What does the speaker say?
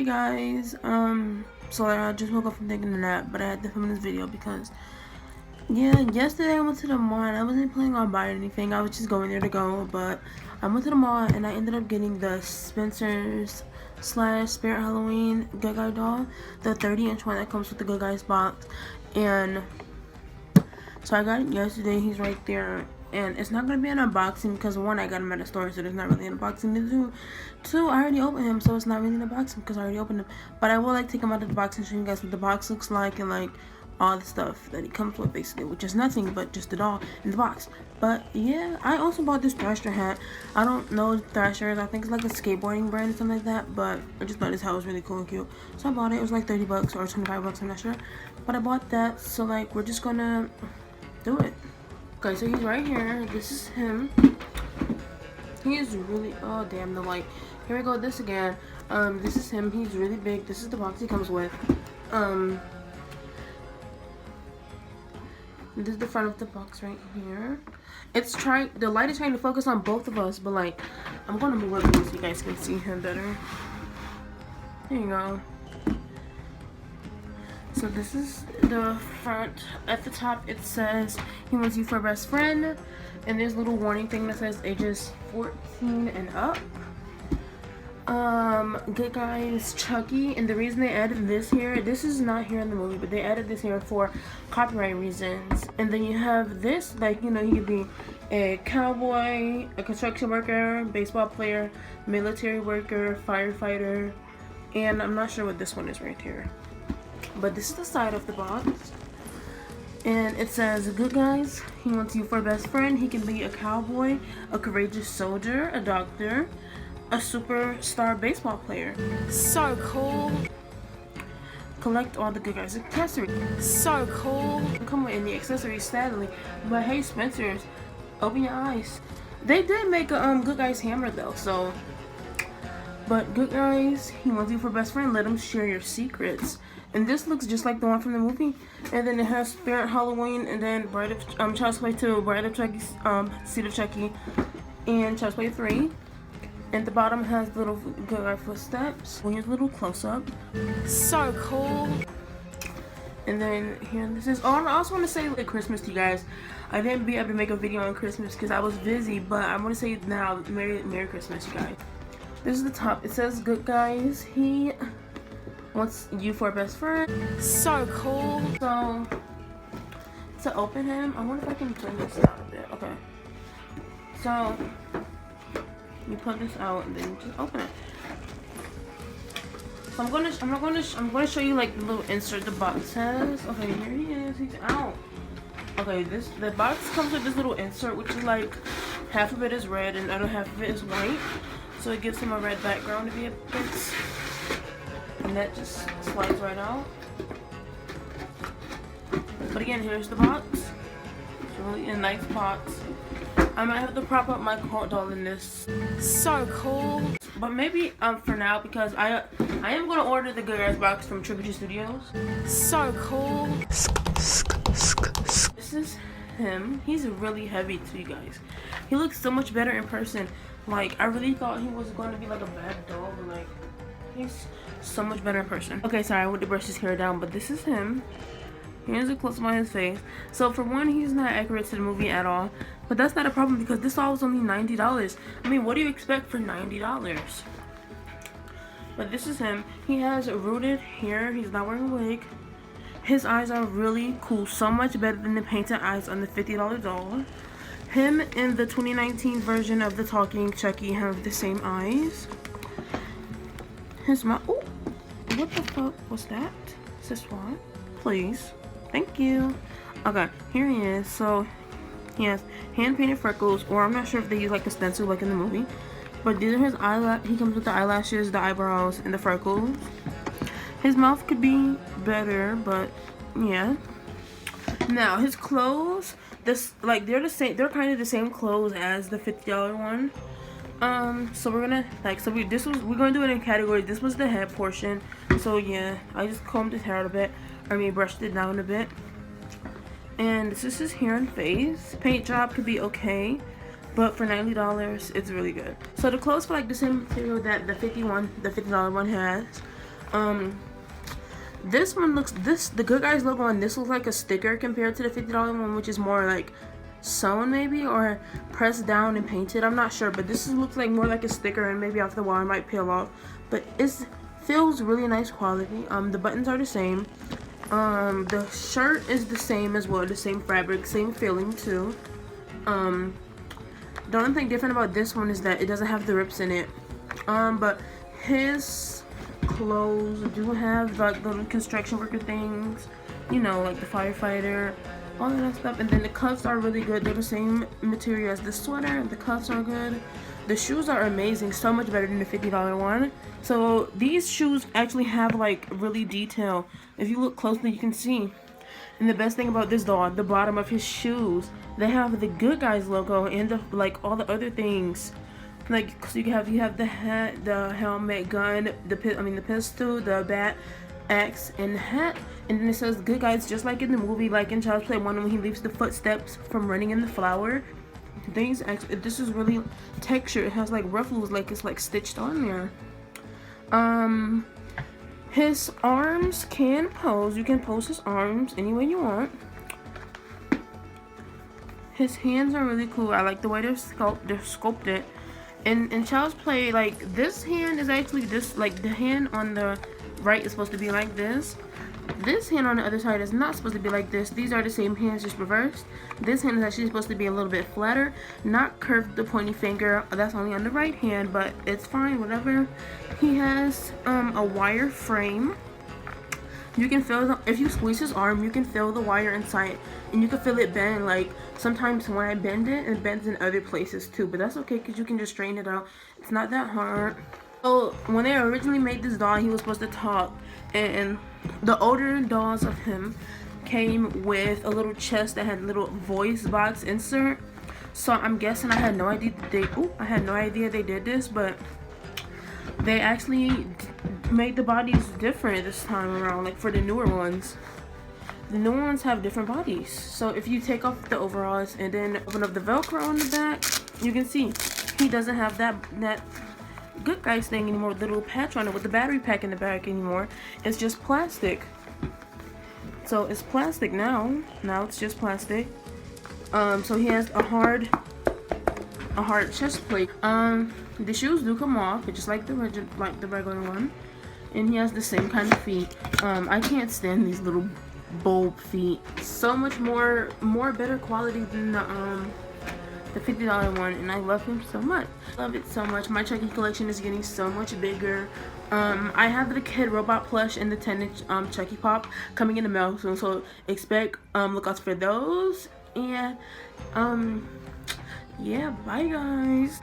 Hey guys, so I just woke up from taking a nap, but I had to film this video because, yeah, yesterday I went to the mall and I wasn't planning on buying anything. I was just going there to go, but I went to the mall and I ended up getting the Spencer's / Spirit Halloween Good Guy doll, the 30-inch one that comes with the Good Guys box, and so I got it yesterday. He's right there. And it's not going to be an unboxing because, one, I got him at a store, so there's not really an unboxing to do. Two, I already opened him, so it's not really an unboxing because I already opened him. But I will, like, take him out of the box and show you guys what the box looks like and, like, all the stuff that he comes with, basically. Which is nothing but just the doll in the box. But, yeah, I also bought this Thrasher hat. I don't know Thrasher. I think it's, like, a skateboarding brand or something like that. But I just thought this hat was really cool and cute. So I bought it. It was, like, 30 bucks or 25 bucks, I'm not sure. But I bought that, so, like, we're just gonna do it. Okay, so he's right here. This is him. He is really, oh damn, the light. Here we go, this again. This is him. He's really big. This is the box he comes with. This is the front of the box right here. The light is trying to focus on both of us, but like, I'm gonna move up so you guys can see him better. There you go. So this is the front. At the top it says he wants you for a best friend, and there's a little warning thing that says ages 14 and up. Good Guys Chucky, and the reason they added this here, this is not here in the movie, but they added this here for copyright reasons. And then you have this, like, you know, he could be a cowboy, a construction worker, baseball player, military worker, firefighter, and I'm not sure what this one is right here. But this is the side of the box, and it says, Good Guys, he wants you for a best friend. He can be a cowboy, a courageous soldier, a doctor, a superstar baseball player. So cool. Collect all the Good Guys accessories. So cool. Come with any accessories, sadly. But hey, Spencer's, open your eyes. They did make a Good Guys hammer though, so. But Good Guys, he wants you for best friend. Let him share your secrets. And this looks just like the one from the movie. And then it has Spirit Halloween, and then Bride of Child's Play 2, Bride of Chucky, Seed of Chucky, and Child's Play 3. And the bottom has little Good Guy footsteps. Here's a little close up. So cool. And then here this is. Oh, I also want to say like Christmas to you guys. I didn't be able to make a video on Christmas because I was busy, but I want to say now, Merry Christmas, you guys. This is the top. It says Good Guys. He wants you for a best friend. So cool. So to open him, I wonder if I can turn this out a bit. Okay. So you pull this out and then you just open it. So I'm gonna show you like the little insert the box has. Okay, here he is. He's out. Okay, the box comes with this little insert, which is like half of it is red and the other half of it is white. So it gives him a red background to be a bit. And that just slides right out. But again, here's the box. It's really a nice box. I might have to prop up my coat doll in this. So cool. But maybe for now, because I am gonna order the Good Guys box from Triple G Studios. So cool. This is him. He's really heavy too, you guys. He looks so much better in person. Like, I really thought he was going to be like a bad doll, but like, he's so much better in person. Okay, sorry, I went to brush his hair down, but this is him. Here's a close up on his face. So for one, he's not accurate to the movie at all, but that's not a problem because this doll was only $90. I mean, what do you expect for $90? But this is him. He has rooted hair. He's not wearing a wig. His eyes are really cool, so much better than the painted eyes on the $50 doll. Him and the 2019 version of the Talking Chucky have the same eyes. His mouth. Oh, what the fuck was that? Is this one? Please. Thank you. Okay, here he is. So, he has hand painted freckles, or I'm not sure if they use like a stencil like in the movie. But these are his eyelashes. He comes with the eyelashes, the eyebrows, and the freckles. His mouth could be better, but yeah. Now, his clothes. They're the same. They're kind of the same clothes as the $50 one. So we're gonna we're gonna do it in category. This was the head portion. So yeah, I just combed his hair out a bit. Brushed it down a bit. And this is his hair and face. Paint job could be okay, but for $90, it's really good. So the clothes for like the same material that the $50 one has. This one looks, the Good Guys logo on this looks like a sticker compared to the $50 one, which is more like sewn maybe, or pressed down and painted. I'm not sure, but this looks like more like a sticker, and maybe off the wall it might peel off, but it feels really nice quality. The buttons are the same. The shirt is the same as well, the same fabric, same feeling too. The only thing different about this one is that it doesn't have the rips in it. But his clothes do have like the construction worker things, you know, like the firefighter, all of that stuff. And then the cuffs are really good. They're the same material as the sweater. The cuffs are good. The shoes are amazing, so much better than the $50 one. So these shoes actually have like really detail. If you look closely, you can see. And the best thing about this doll, the bottom of his shoes, they have the Good Guys logo and the, like all the other things. Like, so you have the hat, the helmet, gun, the pistol, the bat, axe, and the hat. And then it says Good Guys, just like in the movie, like in Child's Play 1 when he leaves the footsteps from running in the flower. Things actually, this is really textured. It has like ruffles, like it's like stitched on there. His arms can pose. You can pose his arms any way you want. His hands are really cool. I like the way they're sculpted. In Child's Play, like this hand is actually this, like the hand on the right is supposed to be like this. This hand on the other side is not supposed to be like this. These are the same hands, just reversed. This hand is actually supposed to be a little bit flatter, not curved the pointy finger. That's only on the right hand, but it's fine, whatever. He has a wire frame. You can feel if you squeeze his arm, you can feel the wire inside, and you can feel it bend. Like sometimes when I bend it, it bends in other places too, but that's okay because you can just straighten it out. It's not that hard. So when they originally made this doll, he was supposed to talk, and the older dolls of him came with a little chest that had little voice box insert. So I'm guessing, I had no idea they did this, but they actually made the bodies different this time around. Like for the newer ones, the newer ones have different bodies. So if you take off the overalls and then open up the Velcro on the back, you can see he doesn't have that Good Guys thing anymore, the little patch on it with the battery pack in the back anymore. It's just plastic. So it's plastic now. Now it's just plastic. So he has a hard chest plate. The shoes do come off, just like the regular one. And he has the same kind of feet. I can't stand these little bulb feet. So much more better quality than the $50 one, and I love him so much. Love it so much. My Chucky collection is getting so much bigger. I have the Kidrobot plush and the 10-inch Chucky Pop coming in the mail soon, so expect lookouts for those. And yeah, bye guys.